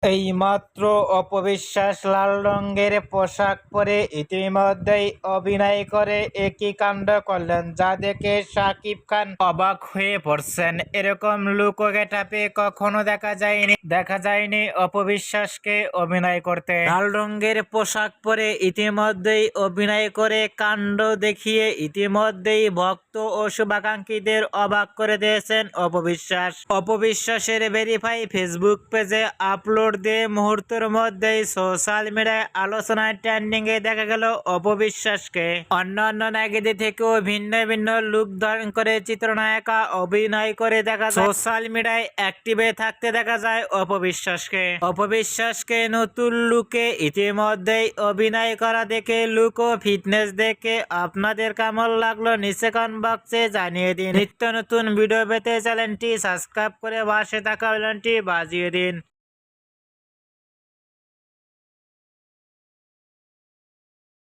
এইমাত্র অপবিশ্বাস লাল রঙের পোশাক পরে ইতিমধ্যেই অভিনয় করে একই কাণ্ড করলেন, যা দেখে শাকিব খান অবাক হয়ে পড়ছেন। এরকম লুক ও গেটআপে কখনো দেখা যায়নি অপবিশ্বাসকে অভিনয় করতে। লাল রঙের পোশাক পরে ইতিমধ্যেই অভিনয় করে কাণ্ড দেখিয়ে ইতিমধ্যেই ভক্ত ও শুভাকাঙ্ক্ষীদের অবাক করে দিয়েছেন অপবিশ্বাস। অপবিশ্বাসের ভেরিফাই ফেসবুক পেজে আপলোড দিয়ে মুহূর্তের মধ্যেই সোশ্যাল মিডিয়ায় আলোচনায় ট্রেন্ডিং এ দেখা গেল অপবিশ্বাসকে। অন্যান্য নায়িকাদের থেকেও ভিন্ন ভিন্ন লুক ধারণ করে চিত্রনায়িকা অভিনয় করে সোশ্যাল মিডিয়ায় অ্যাক্টিভে থাকতে দেখা যায় অপবিশ্বাসকে নতুন লুকে ইতিমধ্যেই অভিনয় করা দেখে লুক ও ফিটনেস দেখে আপনাদের কেমন লাগলো নিচে কমেন্ট বক্সে জানিয়ে দিন। নিত্য নতুন ভিডিও পেতে চ্যানেলটি সাবস্ক্রাইব করে পাশে থাকা বেলটি বাজিয়ে দিন।